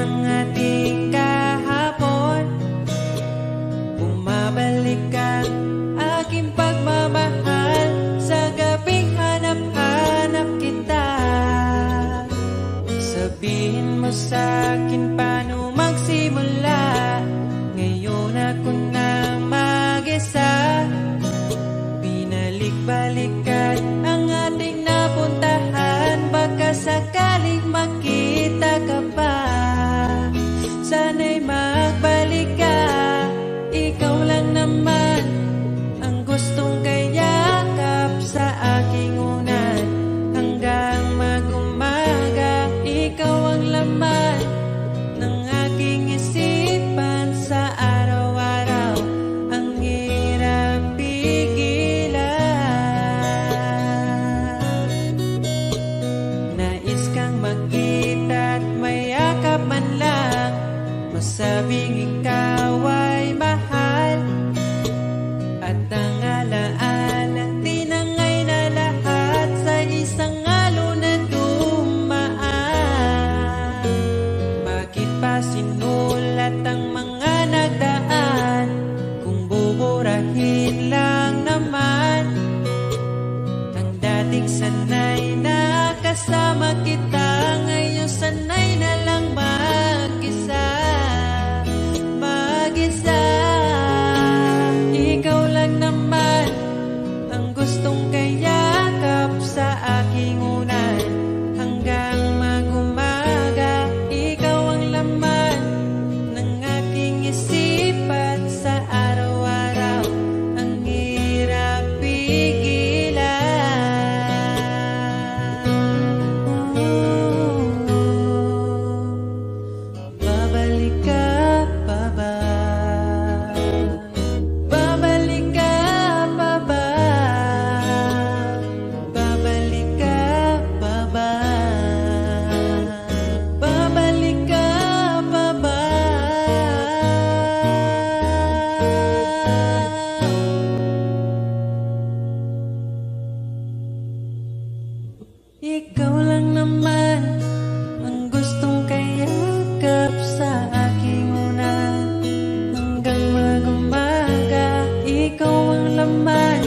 ng ating kahapon. Bumabalik ang aking pagmamahal sa gabing hanap-hanap kita. Sabihin mo sa'kin paano magsimula. Ngayon ako na mag-isa. Binalik-balikan ang ating napuntahan. Baka sakaling makita ka pa. Sana'y magbalik ka. Ikaw lang naman ang gustong kayakap sa aking unan. Hanggang mag-umaga, ikaw ang laman ng aking isipan sa araw-araw. Ang hirap pigilan. Nais kang magkita at mayakap man lang. Masabing ikaw ay mahal. At ang alaala tinangay na lahat sa isang alon na dumaan. Bakit pa sinulat ang mga nagdaan kung buburahin lang naman ang dating sanay na kasama kita. Ngayon sanay na lang mag-isa. Mag-isa. Ikaw lang naman ang gustong kayakap sa aking unan. Hanggang mag-umaga, ikaw ang laman ng aking isipan sa araw-araw. Ang hirap pigilan. Babalik ka pa ba? Babalik ka pa ba? Babalik ka pa ba? Babalik ka pa ba? Ikaw lang naman ang gustong kayakap sa aking unan. Hanggang mag-umaga, ikaw ang laman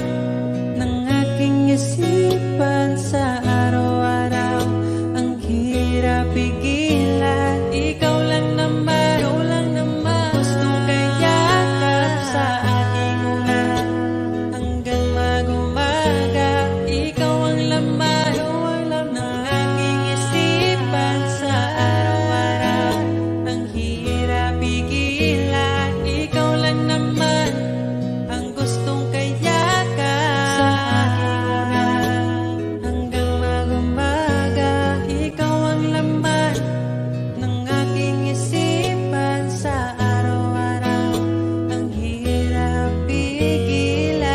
ng aking isipan sa araw-araw. Ang hirap pigilan. Ikaw lang naman gustong kayakap sa aking unan. Hanggang mag-umaga, ikaw ang laman ng aking isipan sa araw-araw. Ang hirap pigilan. Ikaw lang naman ang gustong kayakap sa aking unan. Hanggang mag-umaga, ikaw ang laman ng aking isipan sa araw-araw. Ang hirap pigilan.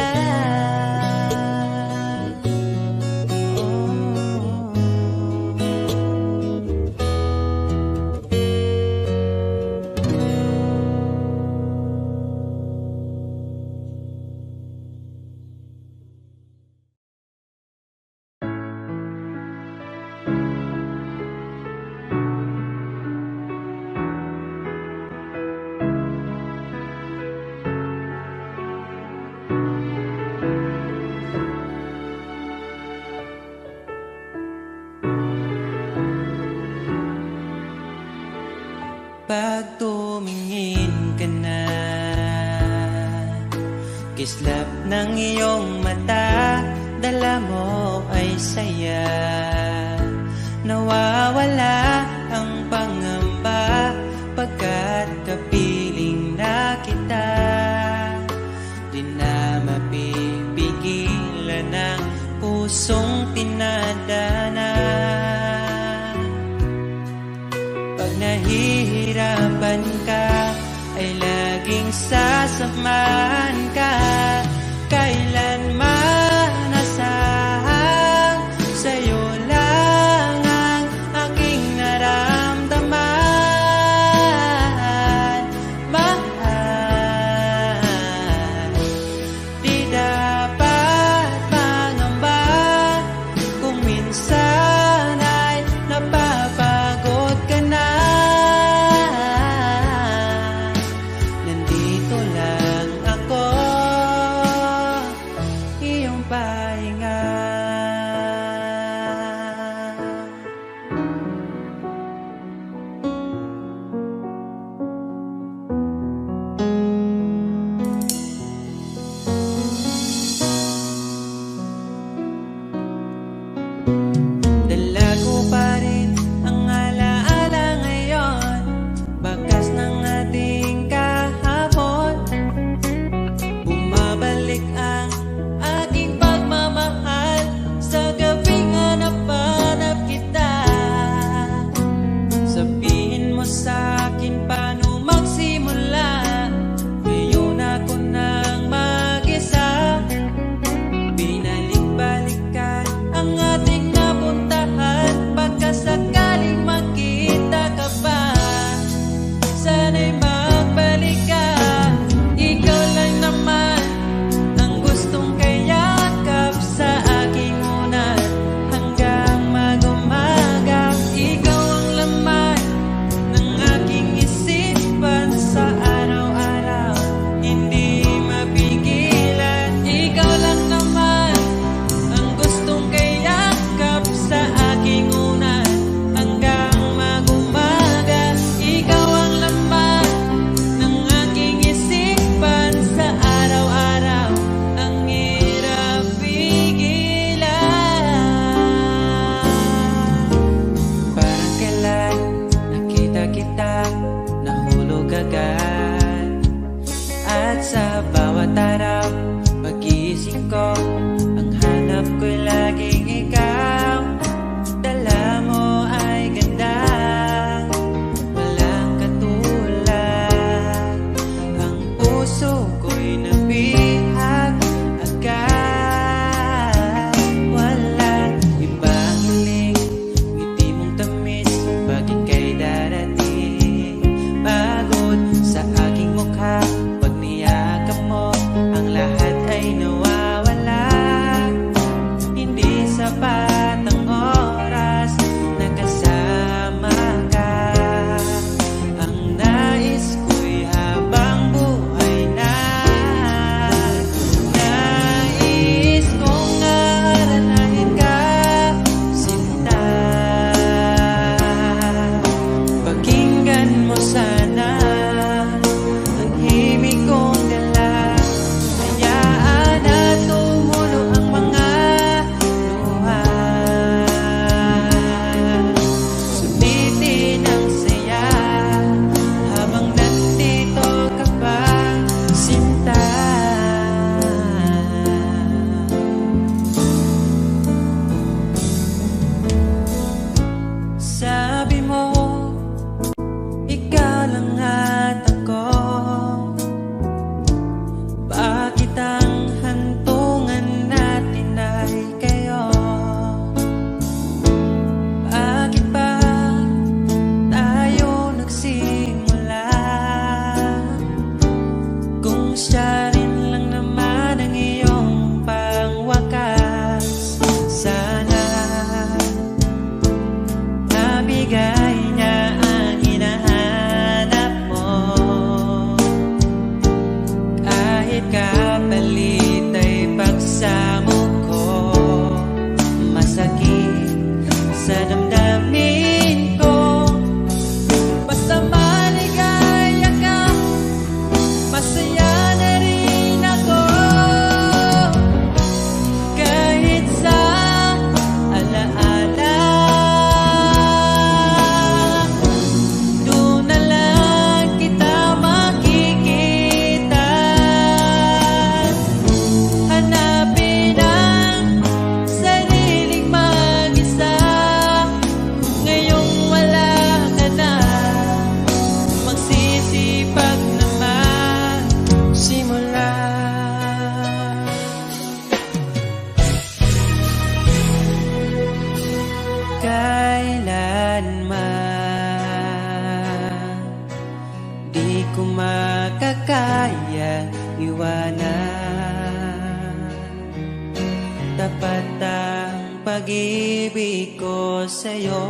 Pag tumingin ka na, kislap ng iyong mata, dala mo ay saya. Nawawala ang pangamba pagkat kapiling na kita. Di na mapipigilan ang pusong tinadana. Pag nahihirapan ka, ay laging sasamahan ka. Kailanman asahang sa'yo lang ang aking naramdaman. Mahal, di dapat mangamba kung minsan ay napapagod ka na. Sa bawat araw, pag-iisip ko, ang hanap ko'y laging ikaw. Dala mo ay ganda, walang katulad. Ang puso ko'y nabihag agad. Walang ibang hiling, ngiti mong tamis pag ika'y darating. Pagod sa aking mukha, pag niyakap mo, ang lahat ay nawawala. Hindi sapat ang oras na kasama ka. Ang nais ko'y habang buhay na. Nais kong aranahin ka, sinta. Pakinggan mo sana ang himig kong dala. Hayaan na tumulo ang mga luha. Sulitin ang saya habang nandito ka pa, sinta. Sabi mo, ikaw lang at ako. Bakit ang hantungan natin ay kayo? Bakit ba tayo nagsimula? Kung siya rin lang naman ang iyong pangwakas, sana nabigay niya ang hinahanap mo. Kahit kapalit ay pagsamo ko, masakit sa damdamin ko. Basta maligaya ka, masaya na rin ako. Kahit sa alaala, doon na lang kita makikita. Hanapin ang sariling mag-isa. Ngayong wala ka na, magsisipag na magsimula. Kailanman di ko makakaya iwanan. Tapat ang pag-ibig ko sa'yo.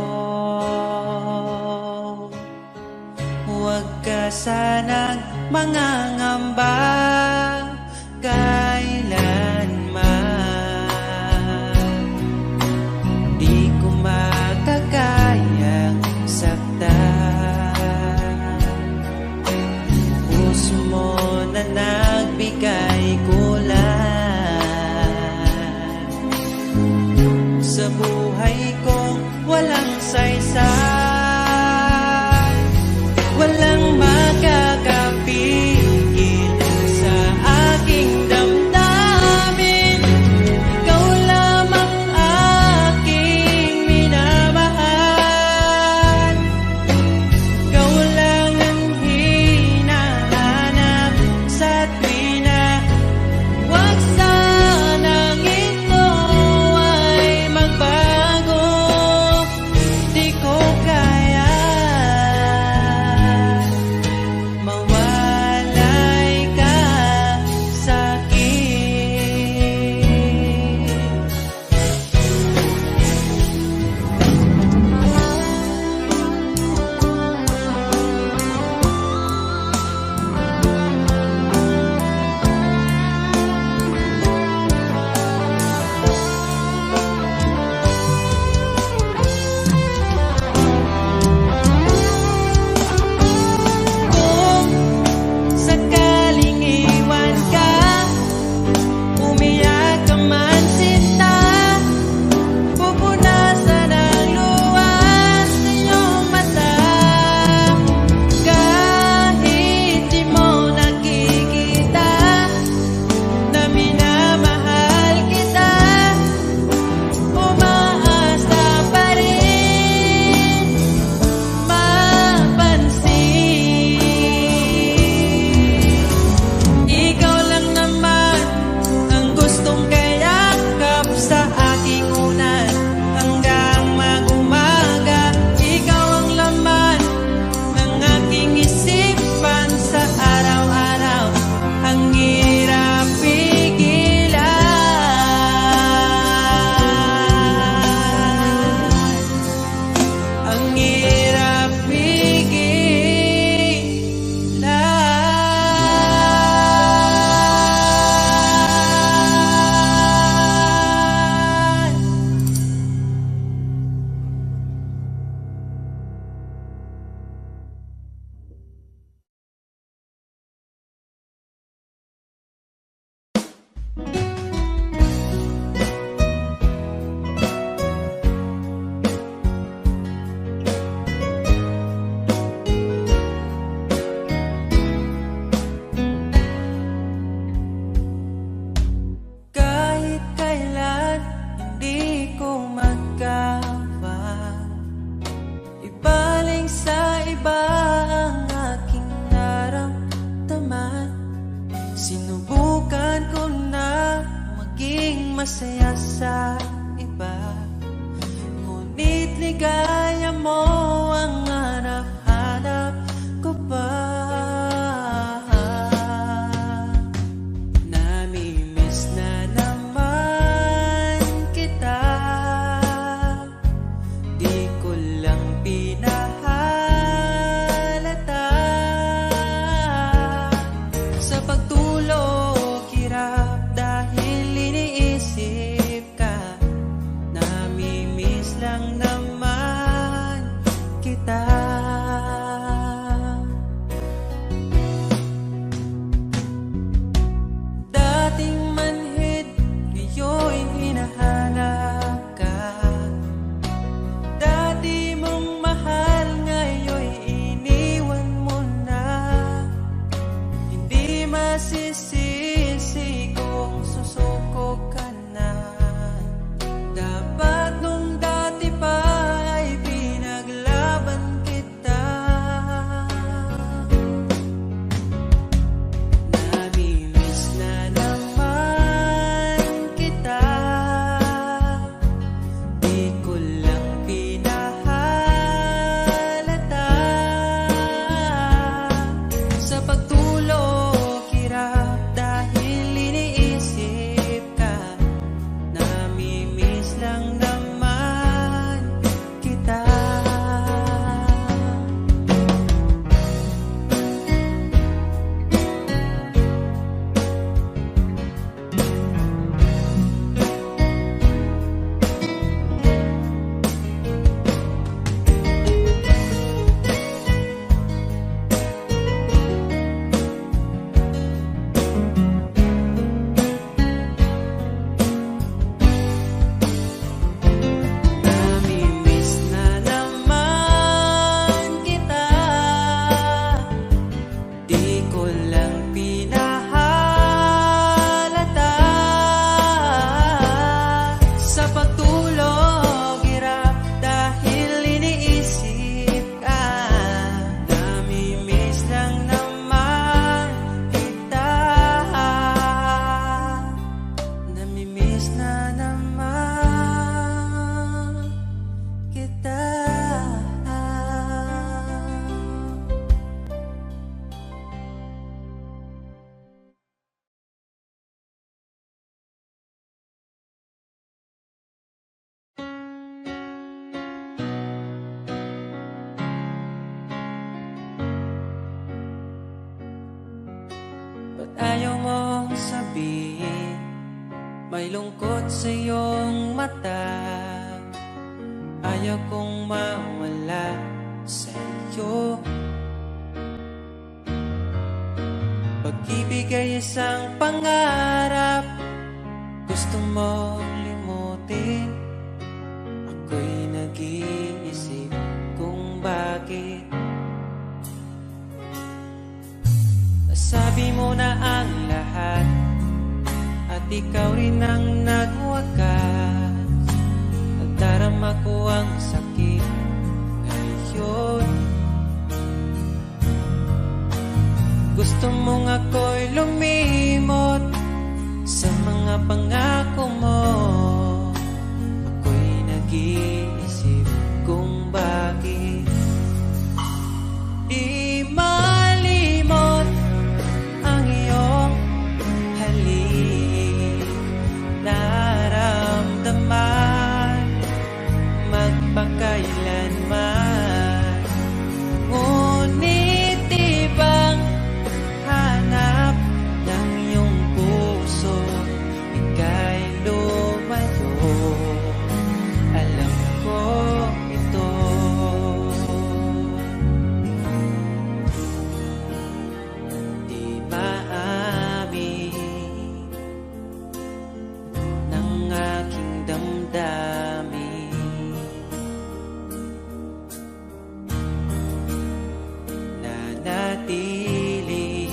Huwag ka sanang mangangamba kailanman. Di ko makakayang saktan. Puso mo na nagbigay kulan sa buhay kong walang saysay. Walang makakapigil sa aking damdamin. masaya sa iba, ngunit ligaya mo ang hanap-hanap ko pa. Namimiss na naman kita, di ko lang pinahalata. Sa pagtulog hirap dahil iniisip ka, namimiss lang naman kita. Dating manhid, ngayon hinahanap ka. Dati mong mahal, ngayon iniwan mo na. Hindi masisisi kung susuko ka na. Dapat nung dati pa ay pinaglaban kita. Namimiss na naman kita, di ko lang pinahalata. Sa pagtulog hirap dahil iniisip ka, namimiss lang naman kita. Namimiss na naman kita, di ko lang pinahalata. Sa pagtulog hirap dahil iniisip ka, namimiss lang naman kita. Namimiss na naman kita. Ba't ayaw mong sabihin, may lungkot sa iyong mata? Ayaw kong mawala sa iyo. Pag-ibig ay isang pangarap, gusto mong limutin. Ako'y nag-iisip kung bakit. Nasabi mo na ang lahat, at ikaw rin ang nagwakas. Nagdarama ko ang sakit ngayon. Gusto mong ako'y lumimot sa mga pangako mo. Ako'y nag-iisip kung bakit di malimot ang iyong halik. Naramdaman magpakailanman, ngunit di bang hanap ng iyong puso, ika'y lumayo. Alam ko ito. Di maamin ng aking damdamin, nanatili,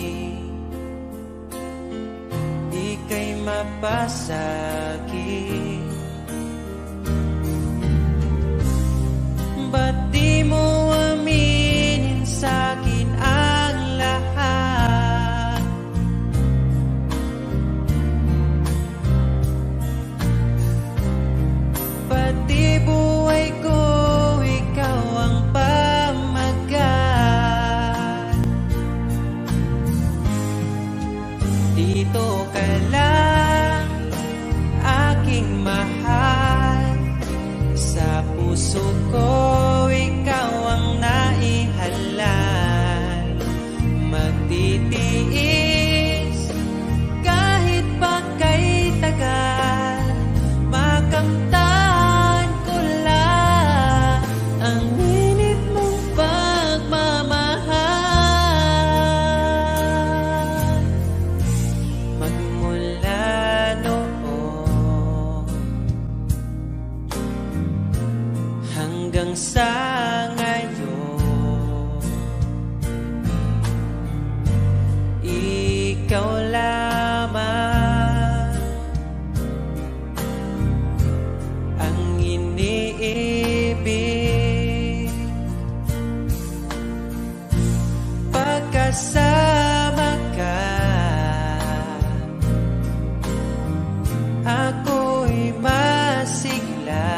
di kay mapasakit. Ba't di mo aminin sa'kin ang lahat? ikaw lamang ang iniibig. Pagkasama ka, ako'y masigla.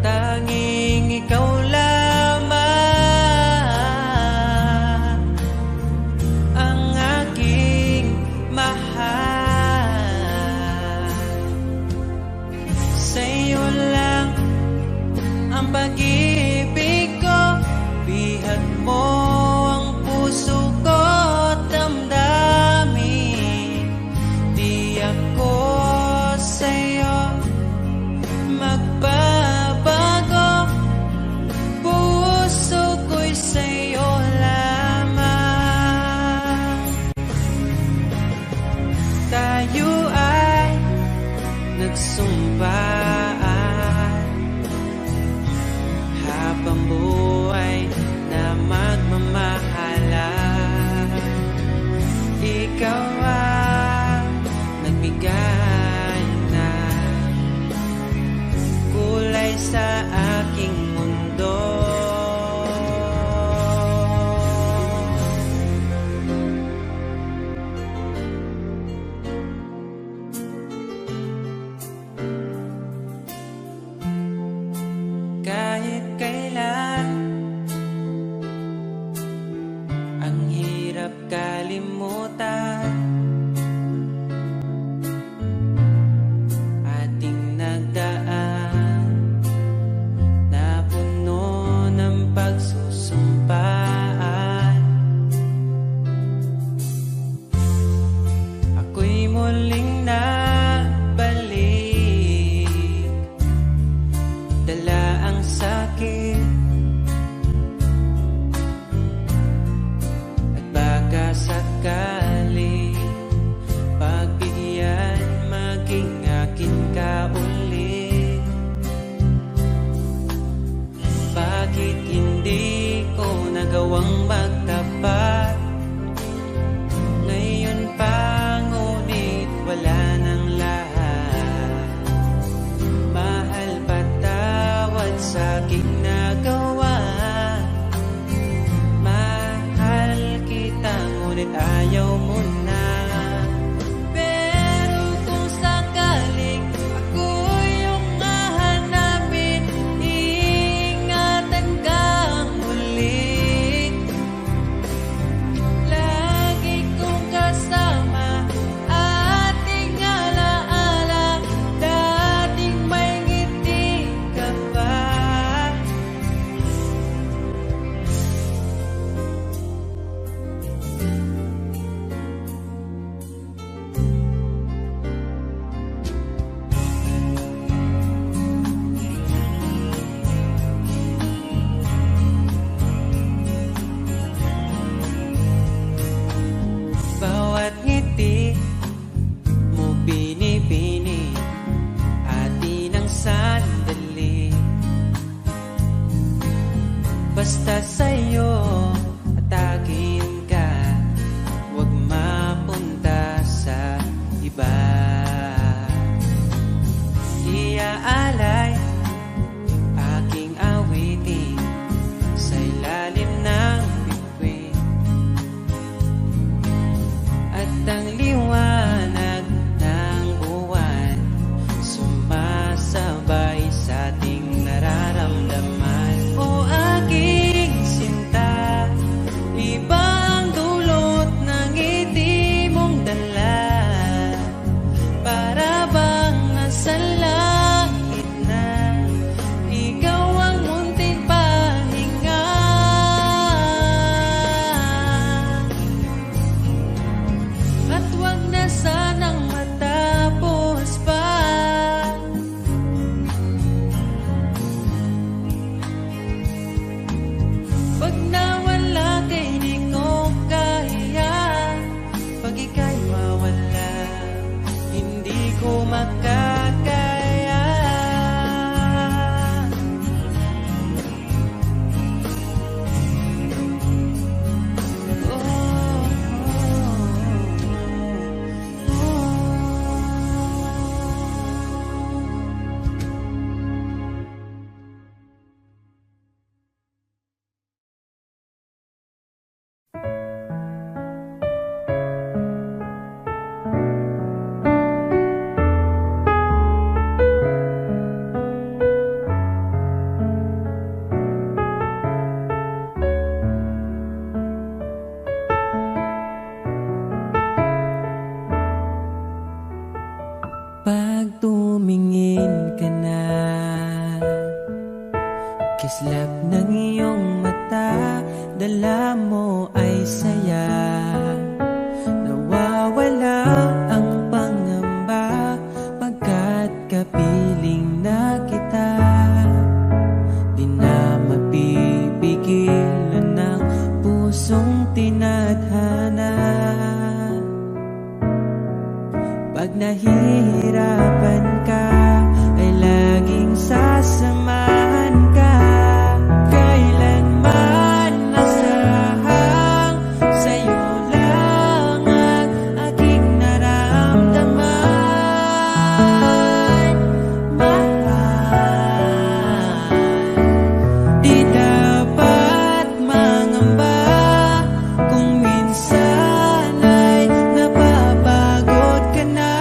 Tanging ikaw lamang ang aking mahal. Sa'yo lang ang pag-ibig ko, bihag mo ang puso ko't damdamin. Di ako sa'yo magbabago, puso ko'y sa'yo lamang. Tayo ay nagsumpaan habang buhay na magmamahalan. Ikaw ang nagbigay ng kulay sa aking mundo. Kahit kailan ang hirap kalimutan, ating nagdaan na puno ng pagsusumpaan. Ako'y muling nabalik, dala ang sakit at baka sakali pagbigyan maging akin ka ulit. Bakit hindi ko nagawang magtapat ngayon pa, ngunit wala nang lahat. Mahal, patawad sa aking nagawa. Mahal kita, ngunit ayaw mo na. Pero kung sakaling ako'y iyong hahanapin, iingatan kang muli. Lagi kong kasama, ating alaala, dating may ngiti ka pa. Bawat ngiti mo binibini, atin ang sandali. Basta sa'yo atakin ka, huwag mapunta sa iba. Iaalay aking awitin sa ilalim ng bituin, at ang liwanag ng buwan sumasabay sa ating nararamdaman. O aking sinta, dala mo ay saya. Nawawala ang pangamba pagkat kapiling na kita. Di na mapipigilan ng pusong tinadhana. Pag nahihirapan ka ay laging sasamahan ka. Kailanman nasahang sa'yo lang ang aking naramdaman. Mahal, di dapat mangamba kung minsan ay napapagod ka na.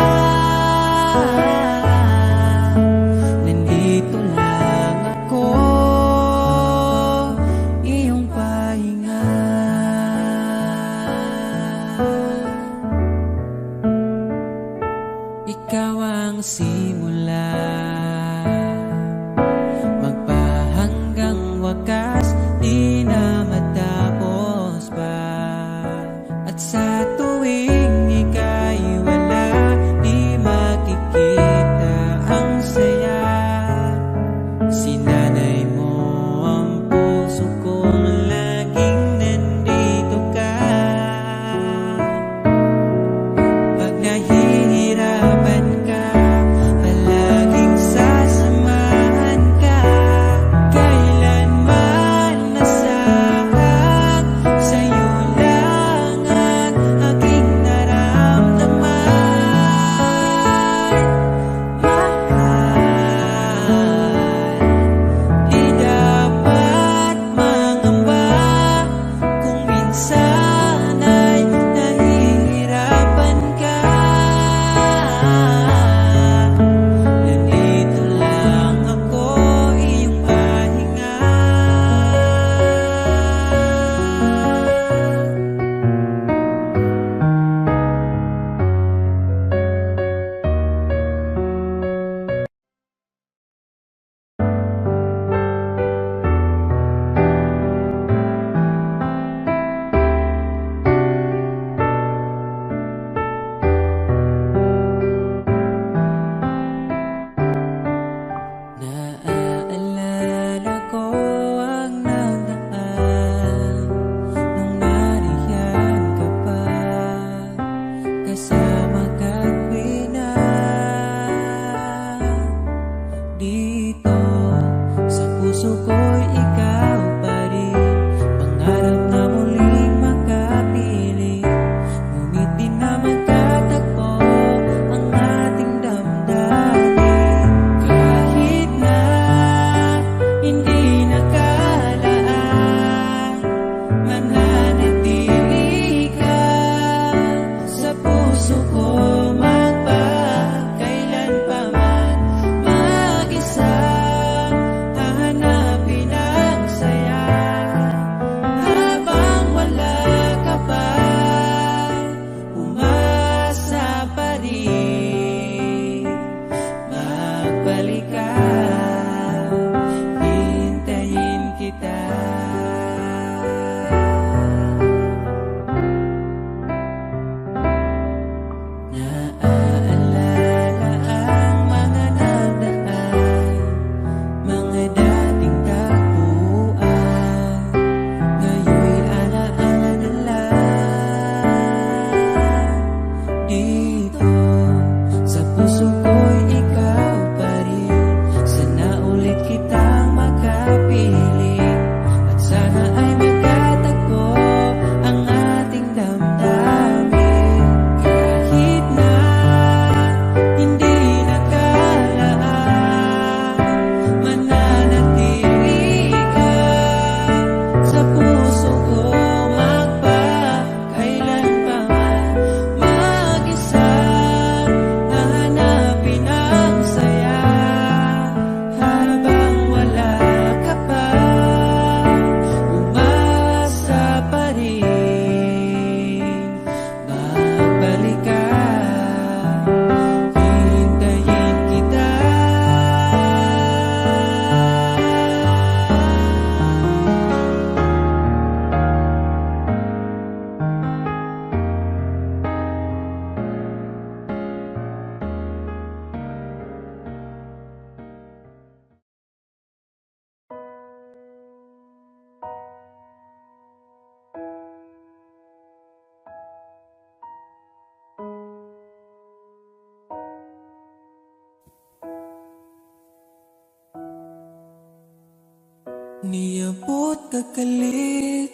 Niabot kakalit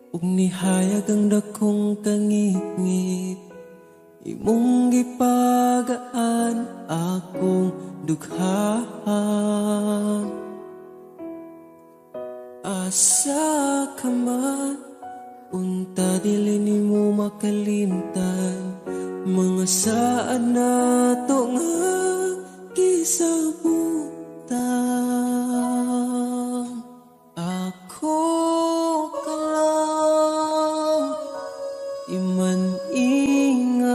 ug nihayag ang dakong kangit-ngit. Imong gipagaan akong dughaan. Asa ka man, unta dili nimo makalimtan. Mga saad na to nga gisabutan. Ako ka lang, iman ingat,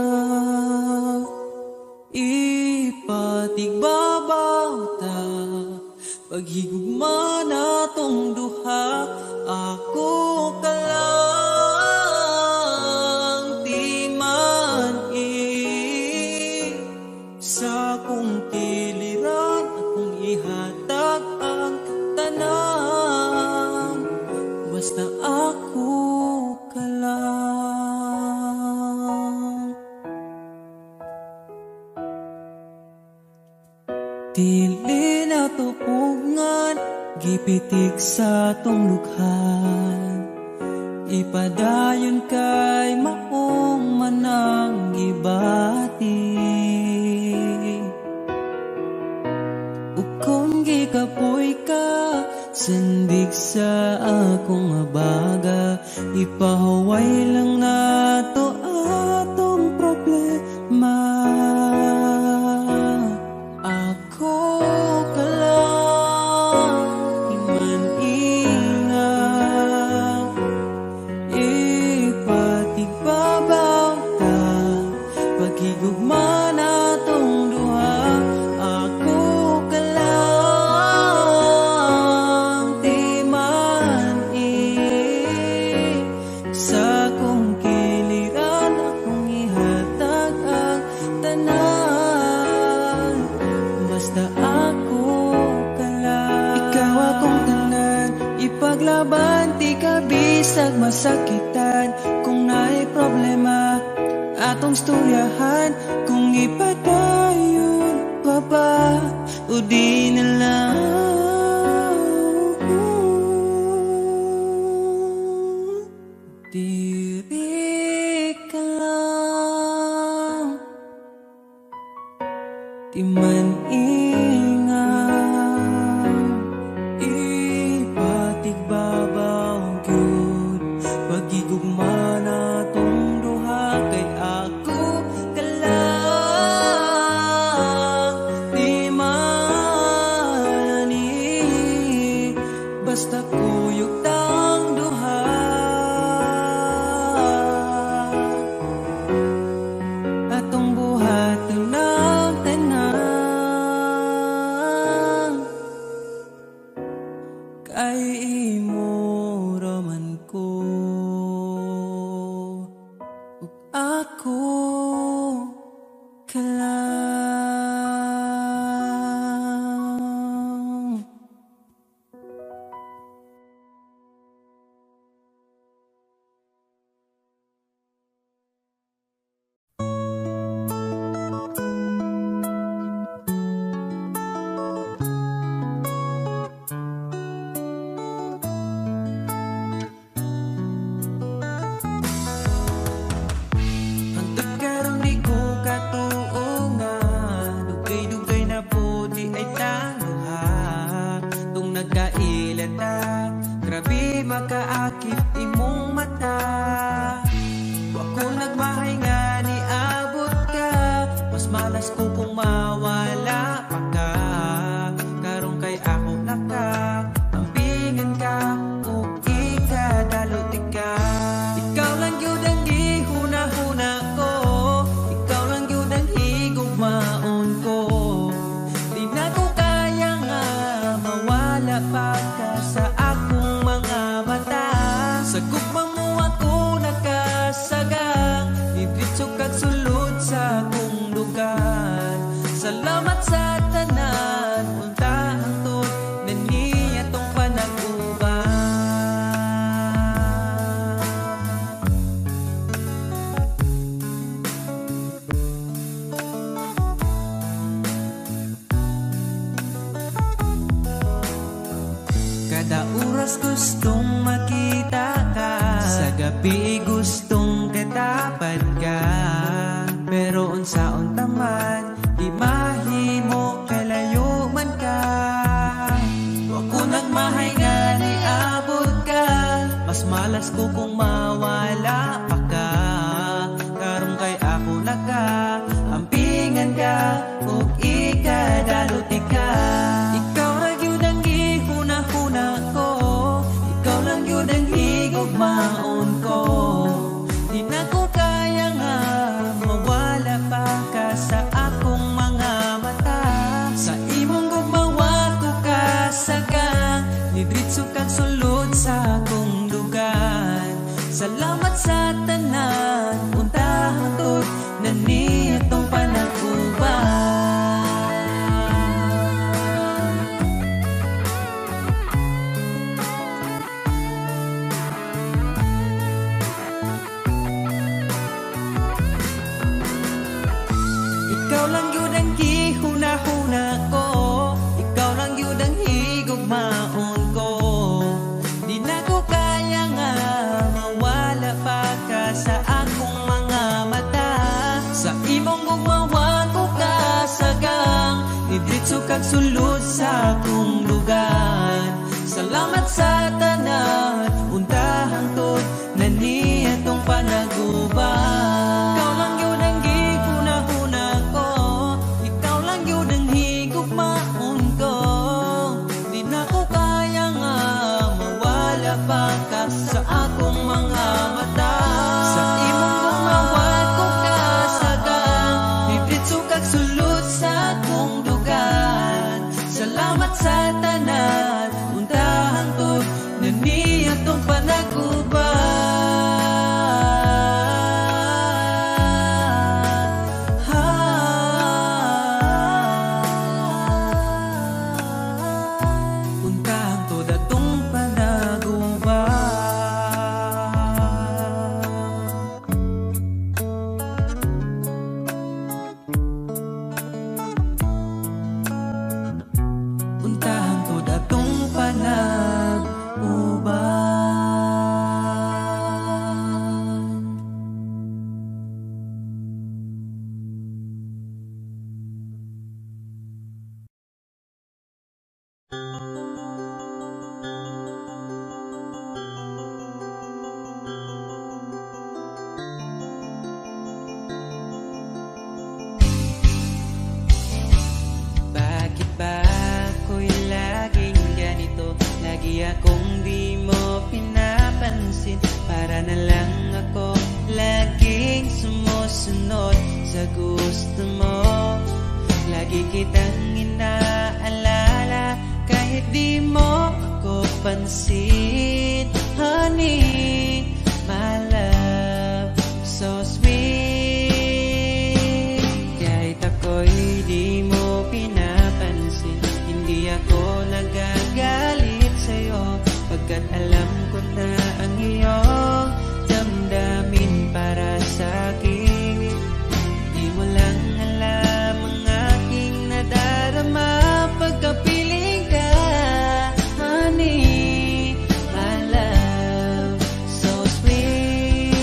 ipatigbabaw ta. Paghigugma na tong duha, ako ka lang, di man sa kong tiliran, akong ihatag ang tanan, basta ako ka lang. Dili na tupugngan, gipitik sa tong lukhan. Ipadayon kay maong manang gibati. Ug kung gikapoy ka, sandig sa akong abaga. Ipahuway lang nato atong problema. Paghigugma na tong duha, ako ka lang, di man sa kong kiliran, akong ihatag ang tanan, basta ako ka lang. Ikaw akong tanan, ipaglaban, di ka bisag masakitan. Kung naay problema atong storyahan, kung ipadayon pa ba o di na lang. Diri ka lang, di man ingat, ipatigbabaw gyud. Paghigugma na tong duha, kay ako ka lang, di man basta kuyog tang duha. Atong buhat ng tanan, Mas malas ko kung mawala pa ka. Karon kay ako naka ampingan ka ug ikadalot ka. Ikaw ra gyud ang gihuna-huna ko, ikaw lang gyud ang higugmaon ko. Di na ko kaya nga mawala pa ka sa akong mga mata. Sa imong gugmawa ko kasagang nidritso kag sulod sa akong dugan. Salamat sa tanan, untahan tod na nitong panagkuban. Ikaw lang yun ang gihuna-huna ko, ikaw lang yun ang higugmaon ko. Di na ko kaya nga mawala pa ka sa akong mga mata. Sa imong gugmawa ko kasagang nidritso kag sulod sa akong lugar. Salamat sa tanan, untahang tod na nitong panaguban. Ikaw lang yun ang gihuna-huna ko, ikaw lang yun ang higugmaon ko. Di na ko kaya nga mawala pa ka sa akong mga mata. Sa imong gumawa ko kasagang nidritso kag sulod sa akong dugan. Salamat sa tanan, untahang tod na nitong panaguban. Untahang tod atong panaguban. Untahang tod atong panag-uban. Bakit ba ako'y laging ganito? Lagi akong di mo pinapansin. Para na lang ako laging sumusunod sa gusto mo. Lagi kitang inaalala kahit di mo ako pansin. Honey, my love, so sweet. Kahit ako'y di mo pinapansin, hindi ako nagagalit sa'yo, pagkat alam ko na ang iyong damdamin para sa'kin. Di mo lang alam ang aking nadarama pagkapiling ka. Honey, my love, so sweet.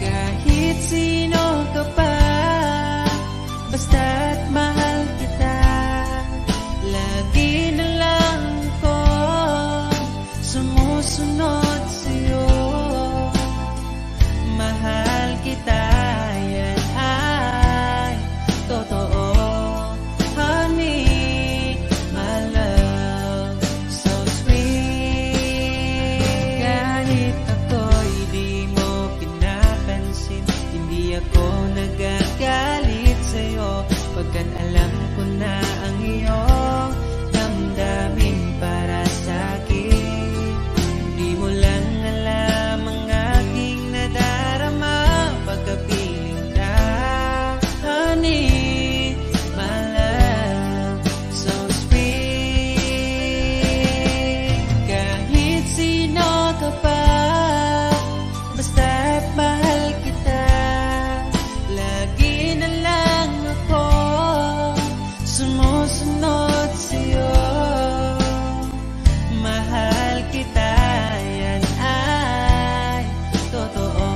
Kahit sino ka pa, basta't mahal kita. Lagi na lang ko sumusunod sa'yo. Mahal kita, yan ay totoo. Honey, my love, so sweet. Kahit ako'y di mo pinapansin, hindi ako nagagalit sa'yo, pagkat alam ko na ang iyong damdamin para sa'kin. Di mo lang alam ang aking nadarama pagkapiling ka. Honey, my love, so sweet. Kahit sino ka pa, basta't mahal kita. Lagi na lang ako sumusunod sa'yo. Mahal kita, yan ay totoo.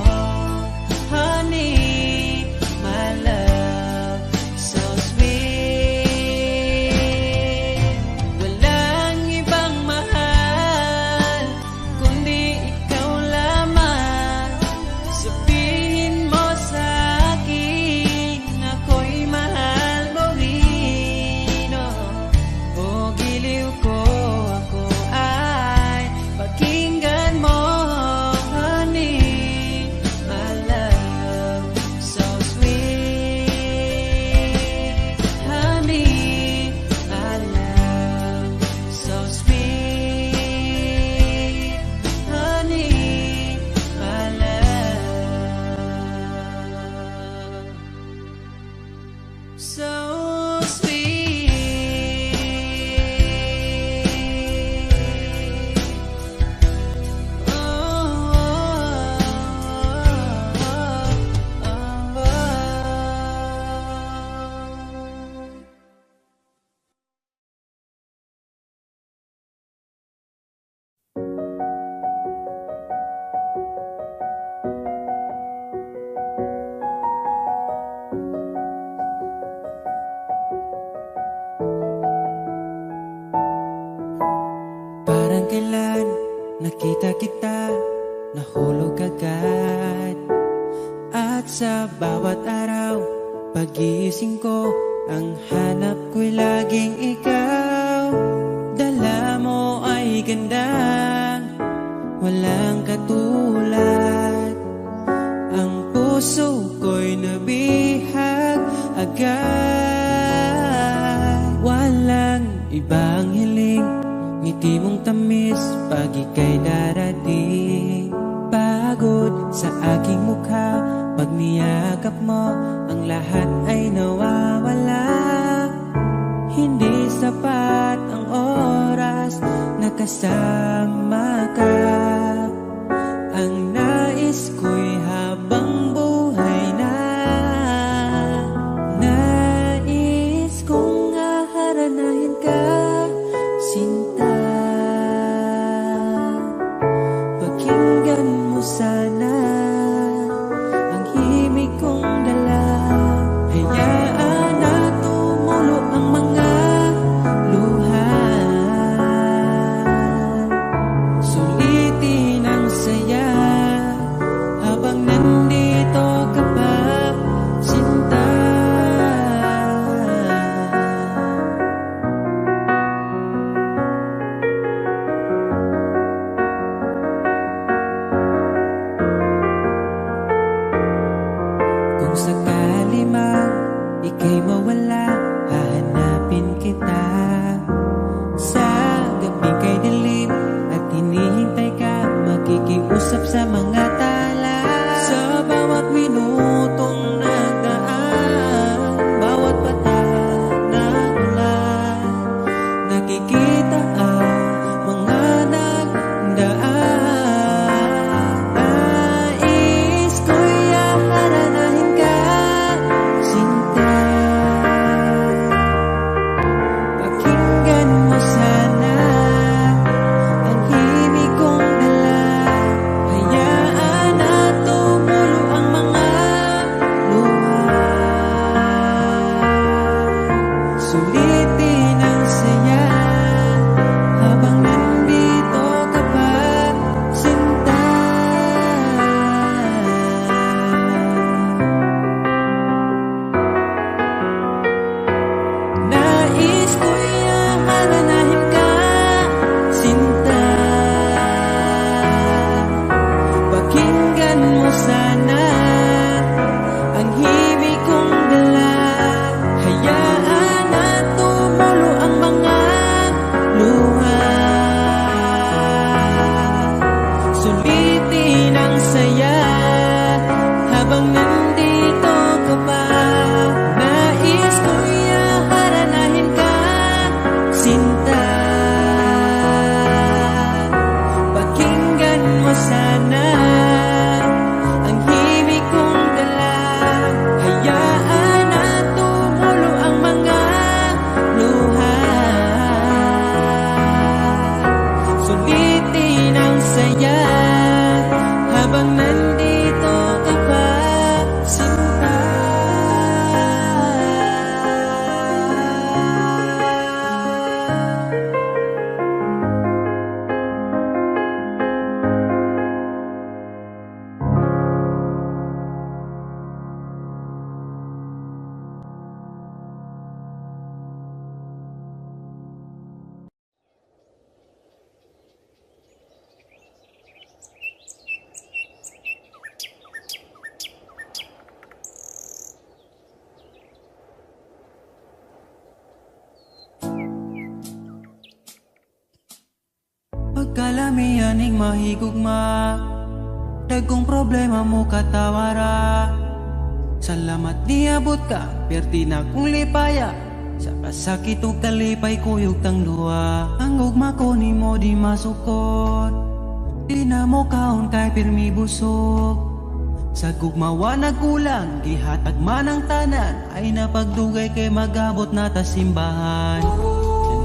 Honey, my love, so sweet. Walang ibang mahal Nakita kita, nahulog agad. At sa bawat araw, pag-iising ko, ang hanap ko'y laging ikaw. Dala mo ay gandang walang katulad. Ang puso ko'y nabihag agad. Walang ibang hiling, ngiti mong tamis pag ika'y darating. Pagod sa aking mukha, pag niyakap mo, ang lahat ay nawawala. Hindi sapat ang oras na kasama ka. Ang nais ko'y habang buhay na. Nais kong haharanahin ka, sinta. Pakinggan mo sana ang himig kong dala. Hayaan na tumulo ang mga luha. Sulitin ang saya habang nandito ka pa, sinta. Kung sakali man ika'y mawala, hahanapin kita. Sa gabi kay dilim at hinihintay ka, makikiusap sa mga tala. Sa bawat minutong nagdaan, bawat patak na ulan, nakikita ang mga nagdaan. Nais ko'y haharanahin ka, sinta. Pakinggan mo sana ang himig kong dala. Hayaan na tumulo ang mga luha. Sulitin ang saya habang nandito ka pa, sinta. Nais ko'y haharanahin ka, sinta. Pakinggan mo sana ang himig kong dala. Hayaan na tumulo ang mga luha. Sulitin ang saya habang nandito ka pa. Nais ko'y haharanahin ka, sinta. Pakinggan mo sana ang himig kong dala. Hayaan na tumulo ang mga luha. Sulitin ang saya habang nandito ka pa, sinta. Pagkalamianing mahigugma, dagkong problema mo katawara. Salamat niabot ka, perti na kong lipaya. Sa kasakit ug kalipay kuyog tang duwa. Ang ugma ko ni mo di masukot, di na mo kaon kay pirmi busog. Sa gugmawa nagkulang, gihatag man ang tanan, ay napagdugay kay magabot na ta simbahan.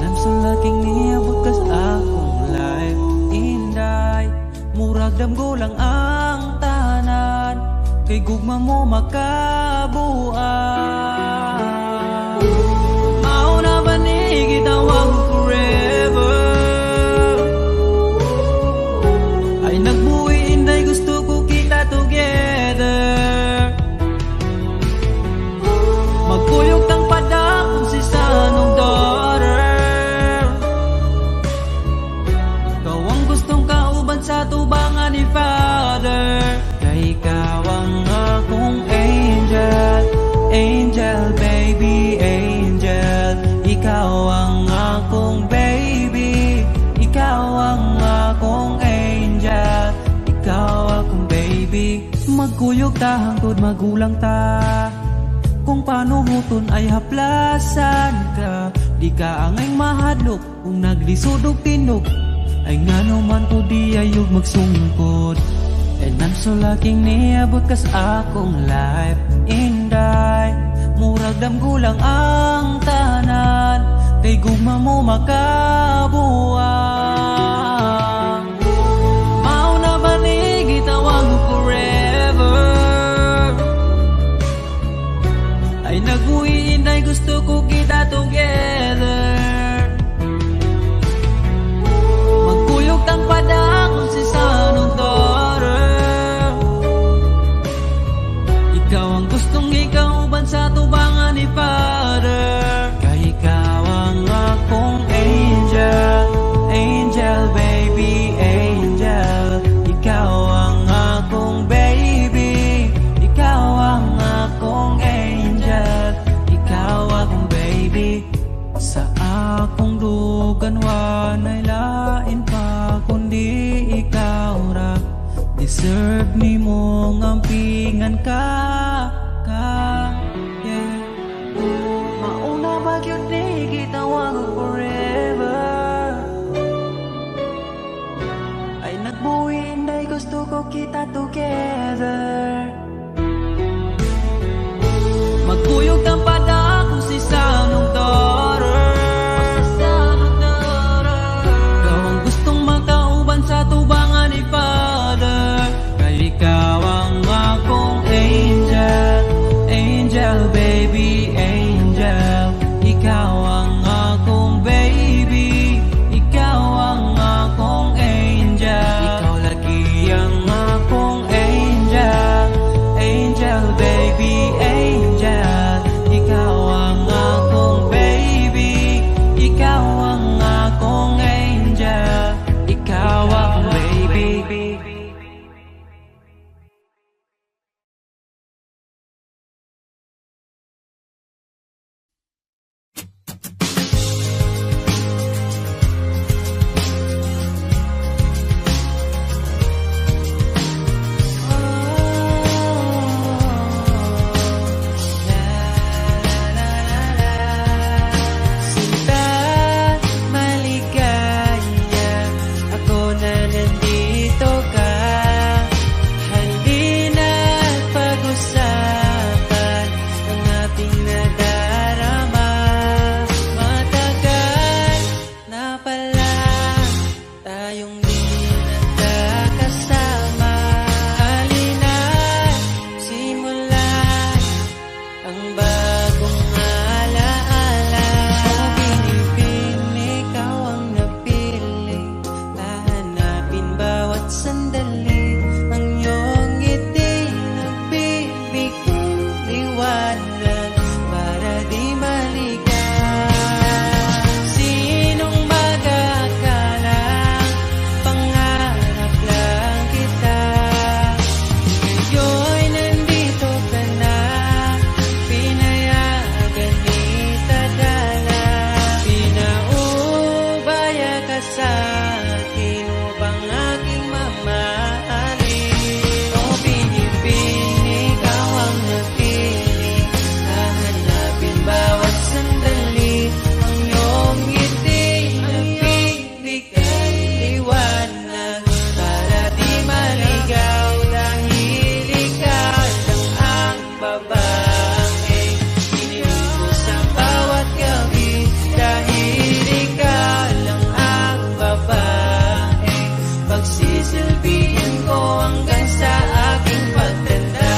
Yanam sa laking niabot kas akong life, inday murag damgo lang ang tahanan, kay gugma mo makabuan. Mao na ba ni gitawag forever? Magkuyog ta hangtod magulang ta. Kung paano huton ay haplasan ka. Di ka angay mahadlok kung naglisod og tinog. Ay ngano man ko di ayog magsungkod. And I'm so lucky niabot kas akong life. Inday, murag damgulang ang tanan. Kay gugma mo makabuang. Mauna ba ni gitawag mo forever? Ay nag-uwi inday gusto ko kita together. Magkuyog tang padakon si sanong daughter. Ikaw ang gustong ikauban sa tubangan ni Father. Kay ikaw ang akong angel. Angel baby, angel. Ikaw ang akong baby. Ikaw ang akong angel. Ikaw akong baby. Sa akong dugan wanay lain pa kundi ikaw ra. Deserve ni mong ampingan ka. Yeah. Mauna ba yun di gitawag forever? Ay nagbuwi inday gusto ko kita together. Magkuyog ng padakong si sanong daughter. Ikaw ang gustong makauban sa tubangan ni Father. Kay ikaw ang akong angel. Angel baby, angel. Ikaw ang akong baby. Ikaw ang akong angel. Ikaw lagi ang akong angel. Angel baby, angel. Ikaw ang akong baby. Ikaw ang akong angel. Ikaw ang baby. Sinta, maligaya. Ako na nandito ka. Halina't pag-usapan ang ating nadarama. Matagal na pala tayong di nagkakasama. Halina't simulan ang bagong alaala. Binibini, ikaw ang napili. Hahanapin bawat sandali. Ang iyong ngiti nagbibigay liwanag para di maligaw. Sinong mag-aakalang pangarap lang kita. Ngayo'y nandito ka na. Pinayagan ni Tadhana. Pinaubaya ka sa akin upang aking mamahalin. O binibini, ikaw ang napili. Hahanapin bawat sandali. Ang iyong ngiti nagbibigay liwanag para di maligaw. Dahil ikaw lang ang babae iniibig ko sa bawat gabi. Dahil ikaw lang ang babae pagsisilbihin ko hanggang sa aking pagtanda.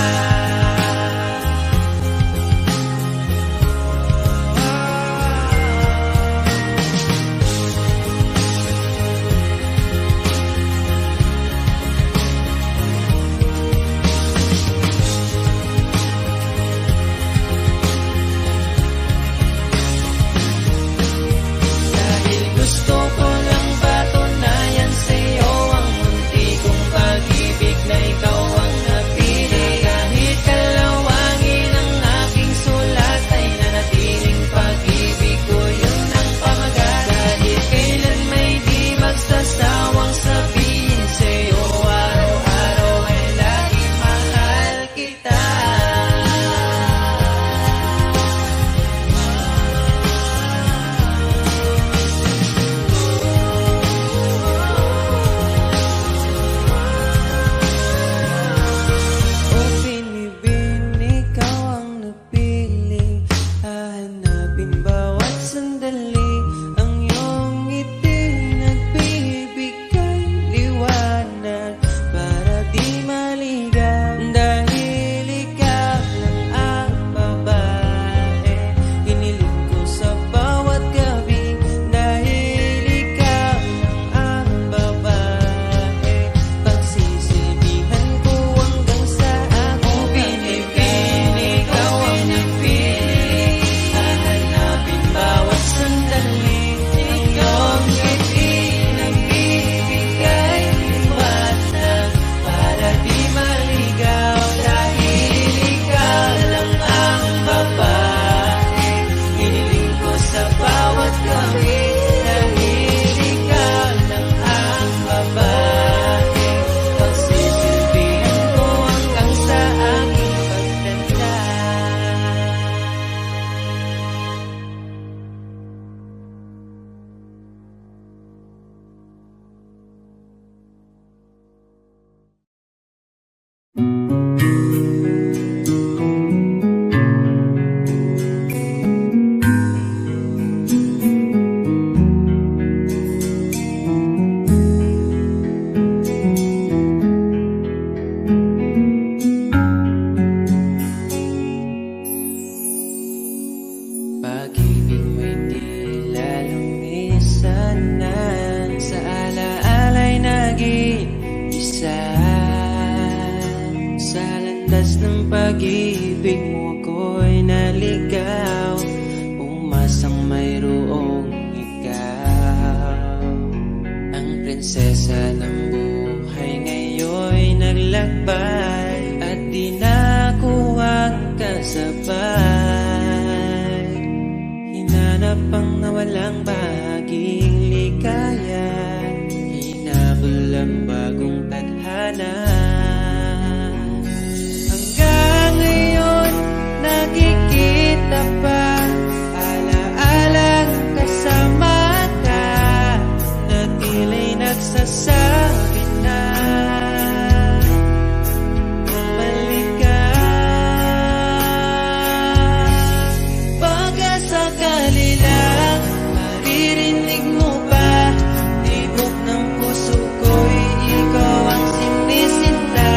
Dahil gusto ko lang patunayan sa'yo ang munti kong landas ng pag-ibig mo ako'y naligaw, umasang mayroong ikaw. Ang prinsesa ng buhay ngayon'y naglakbay, at di na ako ang kasabay. Hinanap ang nawalang bahaging ligaya, hinabol ang bagong tadhana. Hanggang ngayon nakikita pa, alaalang kasama ka, na tila'y nagsasabi na bumalik ka. Baka sakali lang maririnig mo ba, tibok ng puso ko'y ikaw ang sinisinta.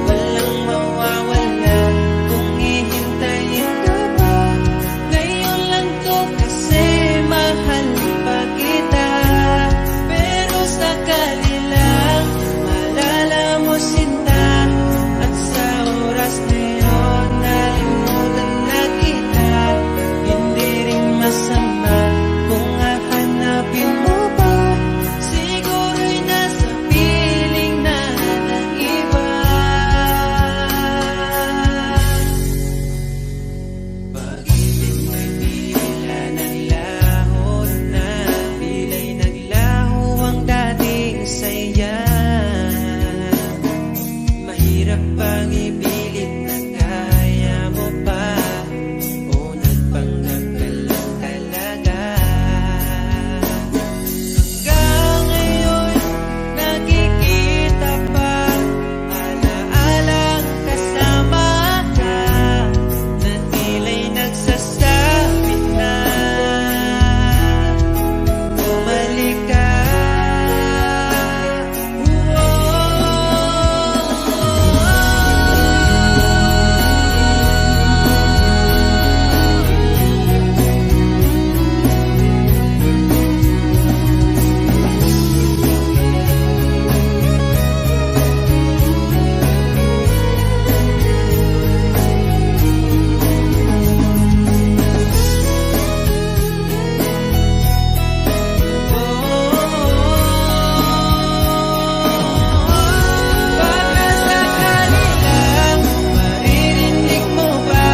Walang mawawala kung hihintayin ka pa. Ngayon lang to kasi mahal pa kita. Pero sakali lang malala mo sinta, at sa oras na yun nalimutan na kita. Hindi rin masama kung hahanapin mo pa, siguro'y nasa piling na ng iba. Pag-ibig mo'y tila naglaho na, tila'y naglaho ang dating saya. Mahirap bang ipilit na kaya mo pa, o nagpanggap ka lang talaga? Hanggang ngayon nakikita pa, alaalang kasama ka, na tila'y nagsasabi na bumalik ka. Baka sakali lang maririnig mo ba,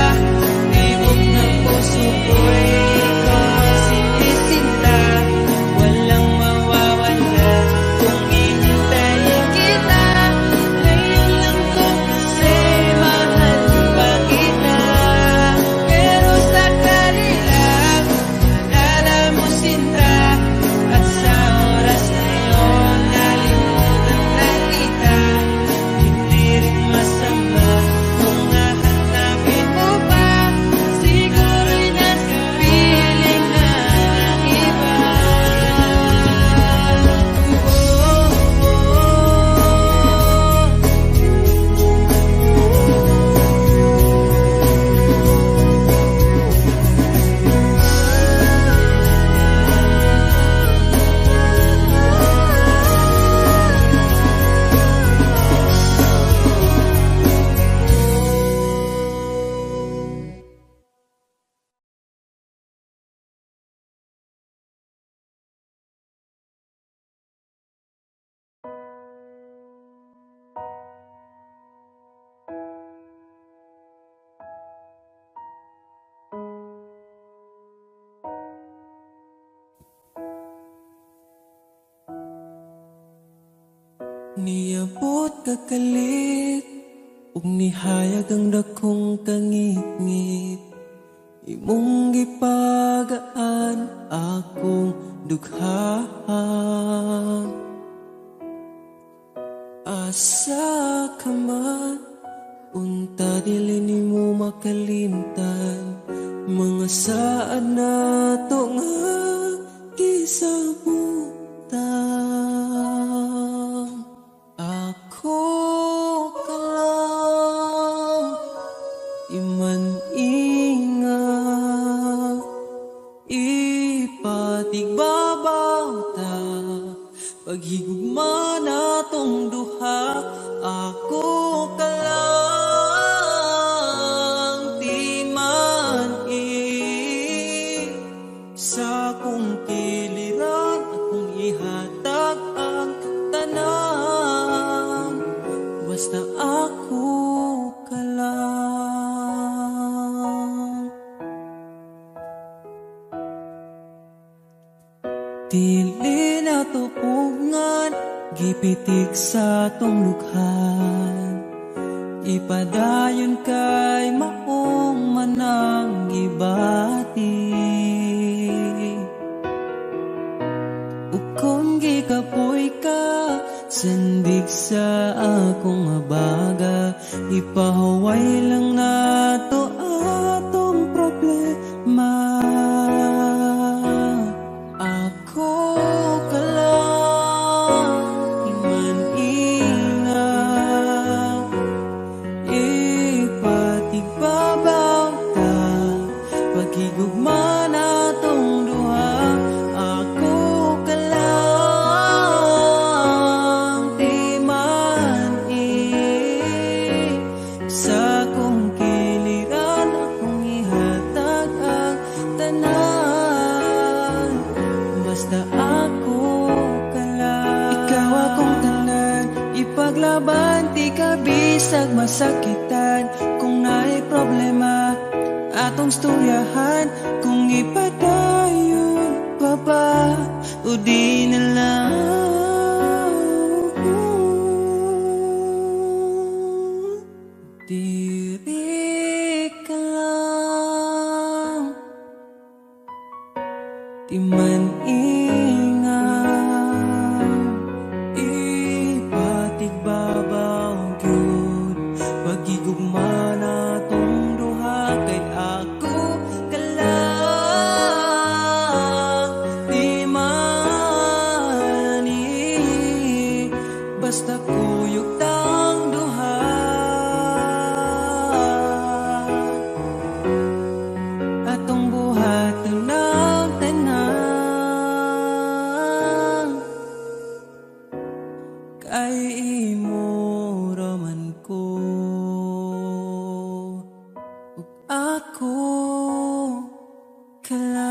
tibok ng puso ko'y ikaw ang sinisinta. Walang mawawala kung hihintayin kita. Ngayon lang to kasi mahal pa kita. Pero sakali lang malala mo sinta, at sa oras na yun nalimutan na kita. Hindi rin masama kung hahanapin mo pa, siguro'y nasa piling na ng iba. Niabot kakalit, ug nihayag ang dakong kangit-ngit. Imong gipagaan akong dugha. Asa ka man, unta dili nimo makalimtan, mga saad na to nga gisabutan. Ako ka lang iman-ingat, ipatigbabaw ta, paghigugma na tong duha. Ako ka lang Dili na tupungan, gipitik sa tong lukhan. Ipadayon kay maong manang gibati. Ukon gikapoy ka, sandig sa akong abaga. Ipahuway lang nato atong problema. Ako ka lang, iman-ingaw. Ipatigbabaw ta, pagigugma natong duha. Ako ka lang, di man-i. Sa kong kiliran, akong ihatag ang tanan. Basta ako ka lang. Ikaw akong tanan, ipaglaban, di ka bisag masakitan. Kung naay problema, atong storyahan. Kung ipadayon pa ba, o di na lang. Diri ka lang, di man ingaw. Ipatigbabaw gyud, pagigugma natong duha. Kay ako ka lang, di man-i. Basta kuyog tang duha. Atong buhat ng tanan, kay imo raman ko. Ug ako ka lang.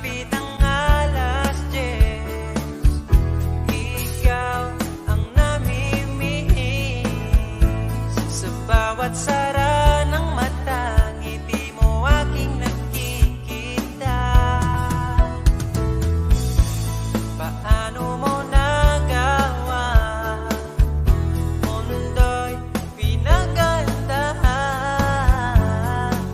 Sumapit ang alas 10, ikaw ang namimihis. Sa bawat sara ng mata, ngiti mo aking nakikita. Paano mo nagawa? Mundo'y pinagandahan.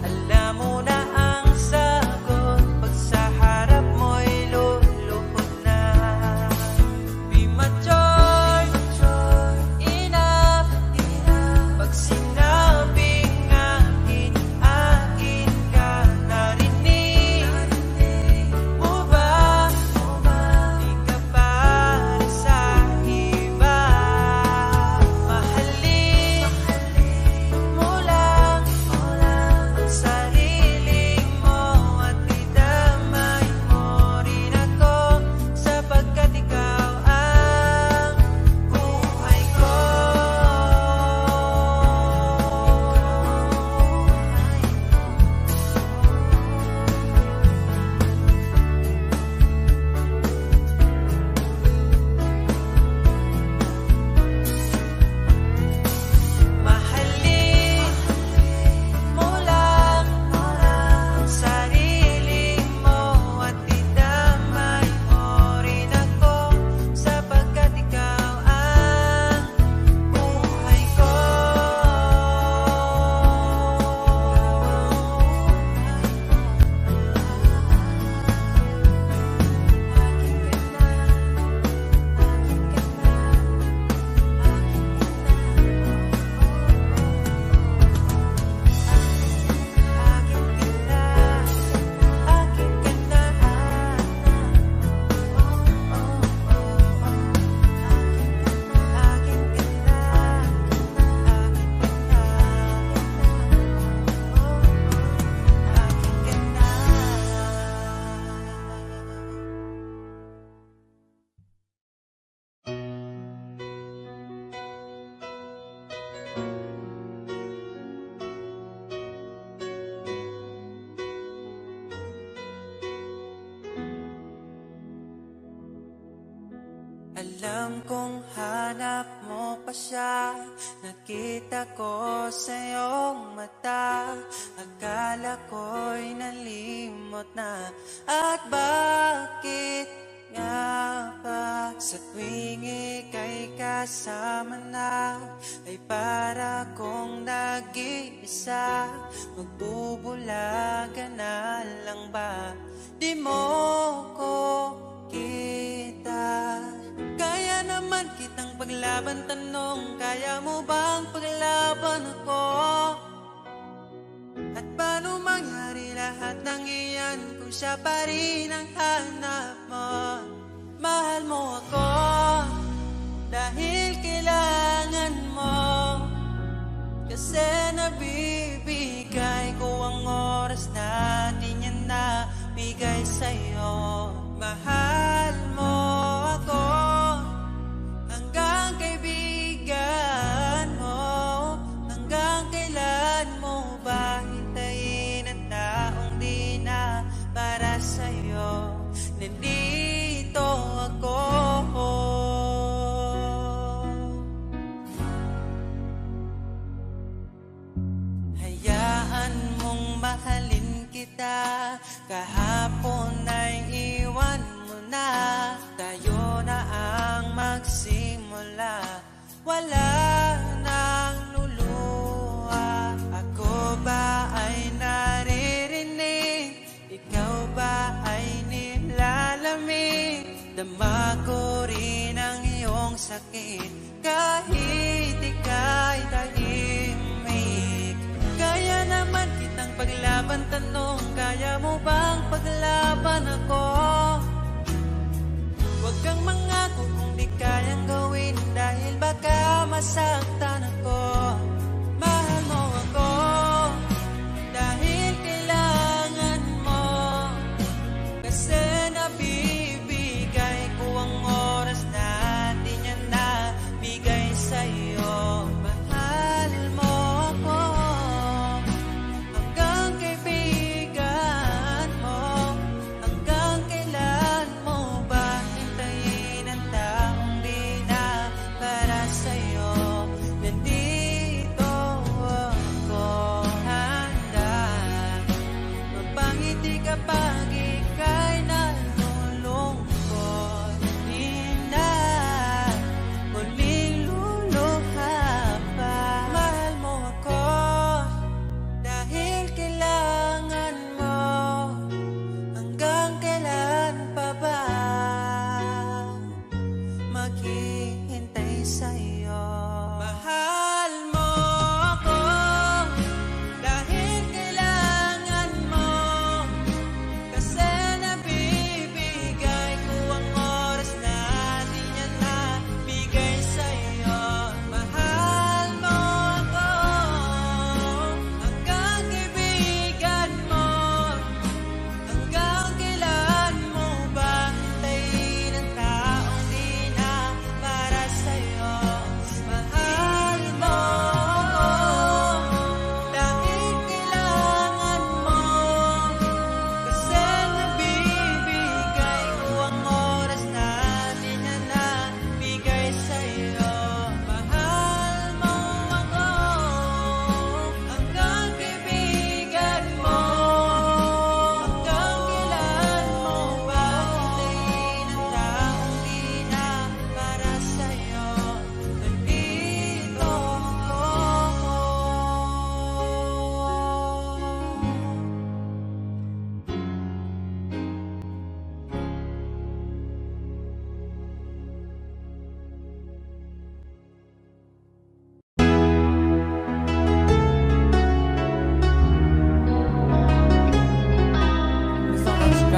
Alam mo na ang sagot, pag sa harap mo'y luluhod na. Be mature, enough. Pag sinabing akin, akin ka. Narinig mo ba? Di ka para sa iba. Mahalin mo lang ang sarili mo at idamay mo rin ako, sapagkat ikaw ang buhay ko. Mahalin mo lang ang sarili mo at idamay mo rin ako, sapagkat ikaw ang buhay ko. Alam kong hanap mo pa siya, nakita ko sa iyong mata. Akala ko'y nalimot na, at bakit nga ba sa tuwing ika'y kasama na, ay para kong nag-iisa. Magbubulaga na lang ba? Di mo ko kita. Kaya naman kitang paglaban, tanong, kaya mo bang paglaban ako? At paano mangyari lahat ng iyan kung siya pa rin ang hanap mo? Mahal mo ako dahil kailangan mo, kasi nabibigay ko ang oras natin, yan na bigay sa'yo. Mahal mo ako hanggang kaibigan mo. Hanggang kailan mo ba hintayin ang taong di na para sa'yo? Nandito ako. Hayaan mong mahalin kita, kahapon ay iwan mo na. Tayo na ang magsimula, wala nang luluha. Ako ba ay naririnig? Ikaw ba ay nilalamig? Dama ko rin ang iyong sakit, kahit ika'y tahimik. Kaya naman kitang paglaban, tanong, kaya mo bang paglaban ako? Huwag kang mangako kung di kayang gawin, dahil baka masaktan ako. Mahal mo ako dahil kailangan mo, kasi nabibigay ko ang oras natin, yan na bigay sa'yo. Mahal mo ako hanggang kaibigan mo.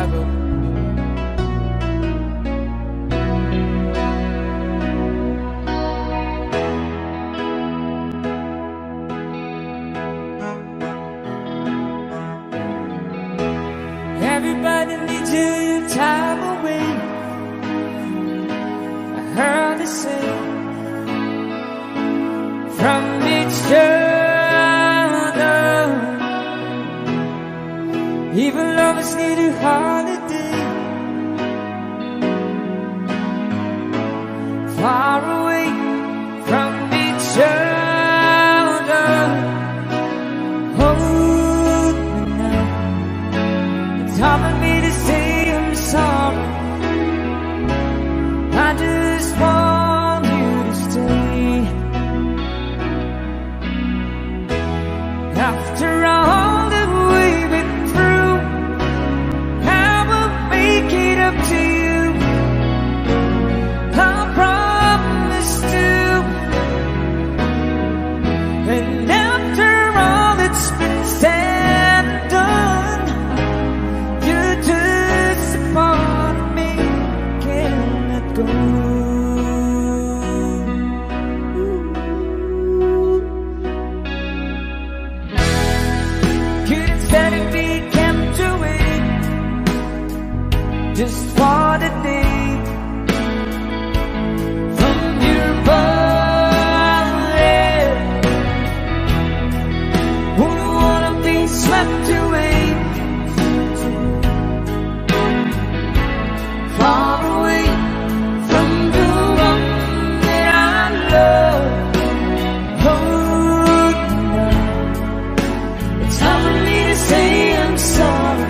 Chicago. Everybody needs your time away, I heard they say, from each other. Even lovers need a holiday, far away from each other. Hold me now, it's hard for me to say I'm sorry. I just want you to stay. After all that we've been through, I will make it up to you, I promise to. And after all that's been said and done, you're just a part of me, can't let go. Couldn't stand to be kept away just for the day from your body. Wouldn't wanna be swept away, far away from the one that I love. Oh, no. It's hard for me to say I'm sorry.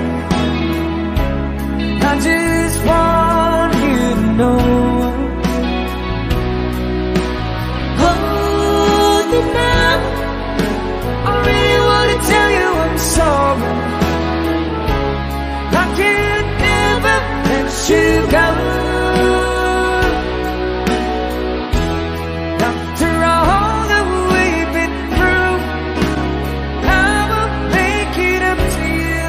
I just want you to know. Hold me now, I really wanna tell you I'm sorry. I can't never let you go. After all that we've been through, I will make it up to you,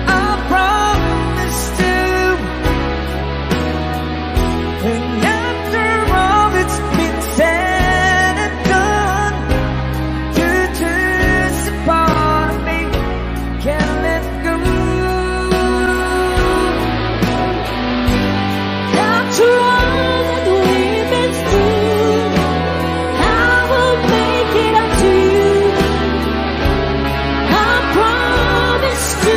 I promise to. And after all that's been said and done, you're just a part of me, can't let go. After all that we've been through, I will make it up to you, I promise to.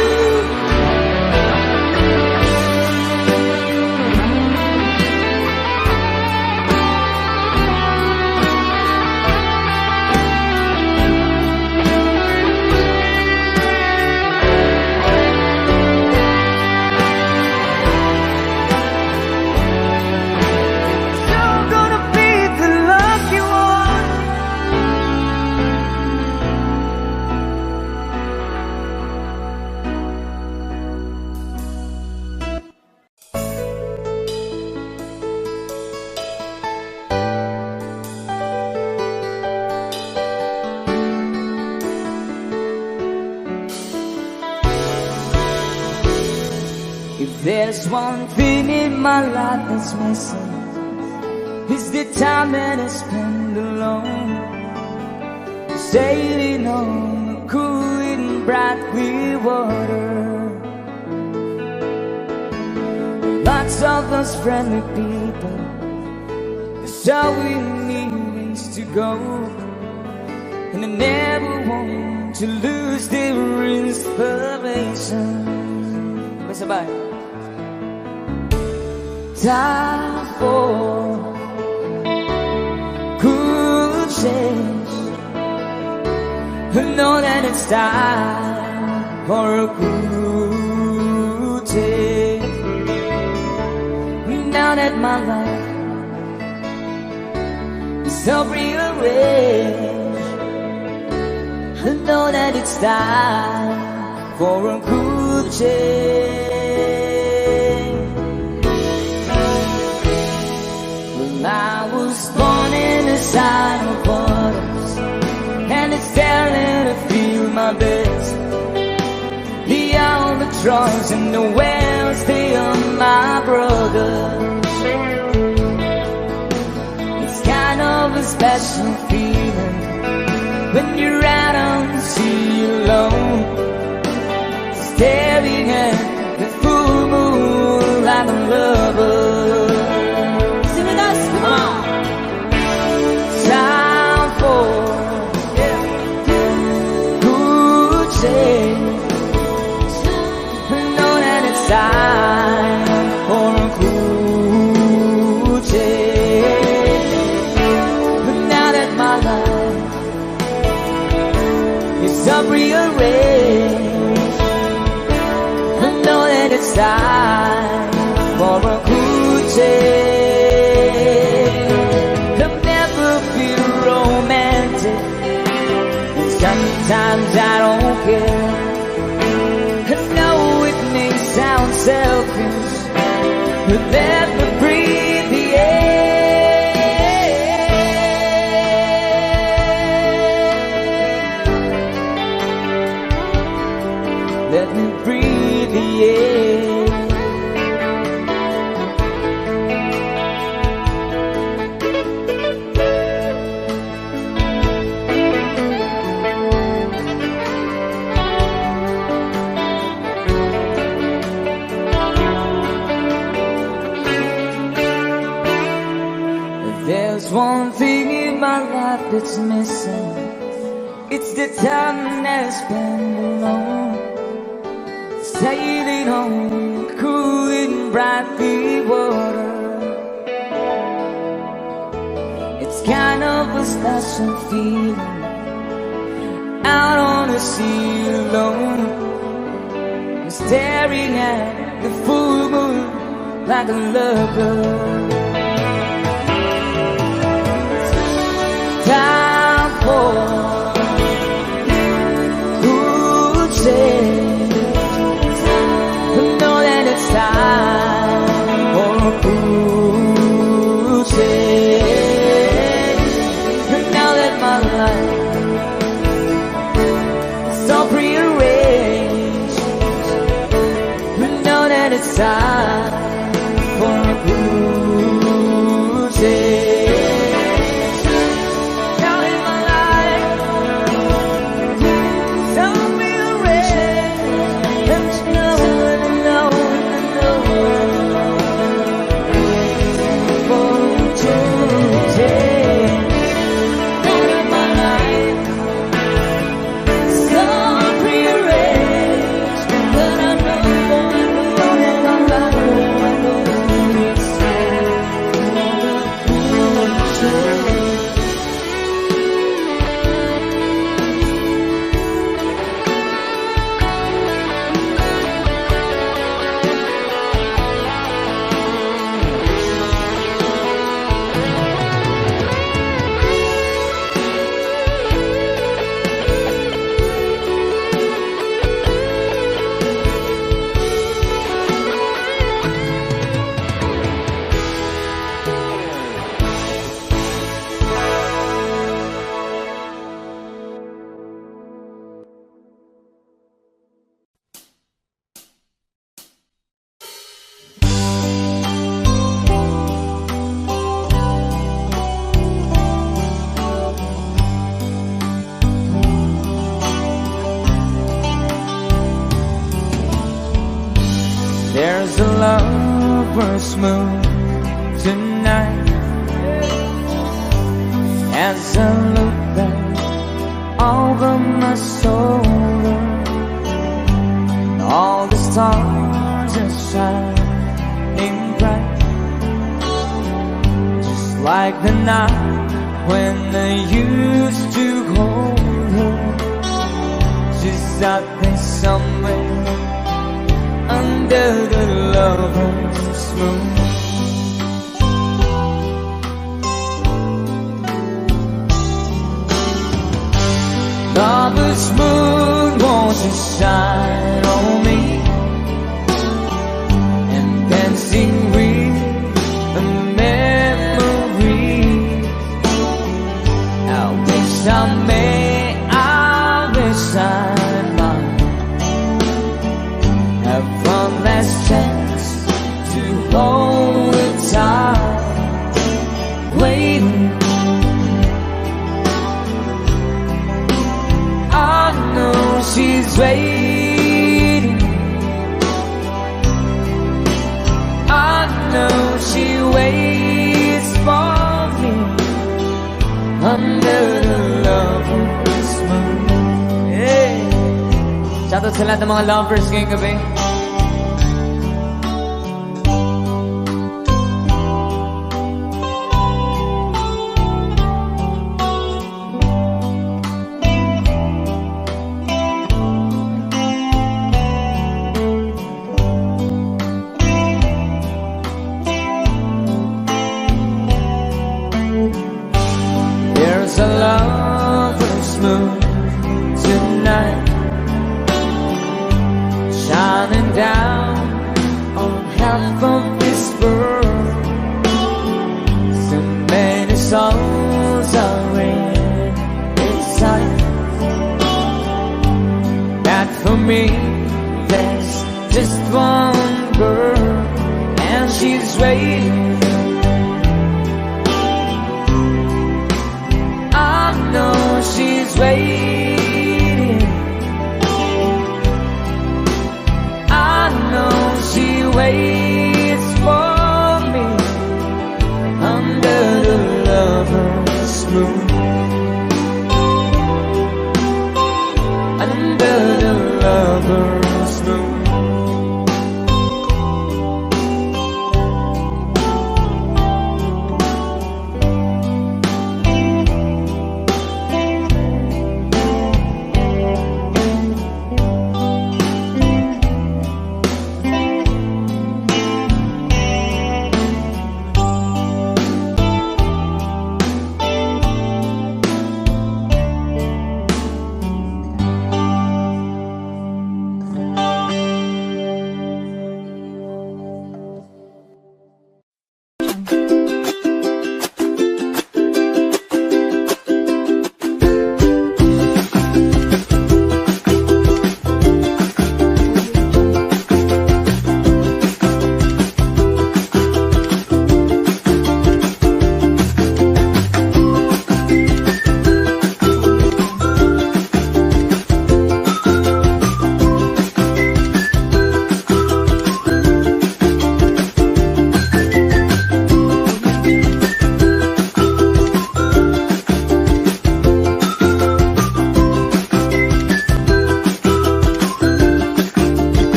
You're gonna be the lucky one. If there's one thing in my life that's missing, it's the time that I spend alone, sailing on a cool and bright clear water. Lots of those friendly people, that's all we need ways to go. And I never want to lose their inspiration. Sabay. Time for cool change. I know that it's time for a cool change. Now that my life is so rearranged, I know that it's time for a cool change. Well, I was born in a sign of waters, and it's telling to feel my best. The albatross straws in the wells, they are my brothers. It's kind of a special feeling when you're out on the sea alone, staring at the full moon like a lover. Sing with us, come on! Time for good change. Know that it's time for a good change. But now that my life is up rearranged, I know that it's time for a good change. I've never been romantic, sometimes I don't care. I know it may sound selfish, but let me breathe the air. Let me breathe the air. There's one thing in my life that's missing. It's the time that I spend alone, sailing on cool and bright blue water. It's kind of a special feeling out on the sea alone, staring at the full moon like a lover. Time for good change. I know that it's time for good change. And now that my life is all prearranged, I know that it's time for good change. There's a lover's moon tonight, as I look back over my shoulder, all the stars are shining bright, just like the night when I used to hold her. She's out there somewhere under the lover's moon. Lover's moon, won't you shine on me, and dancing with a memory. I wish I may, I wish I might have one last chance to hold it tight, waiting. I know she's waiting. I know she waits for me under the lover's moon. Hey! Shoutout sa lahat ng mga lovers ngayong gabi. There's a lover's moon tonight, shining down on half of this world. So many souls are in sight, that for me there's just one girl, and she's waiting. I know she's waiting.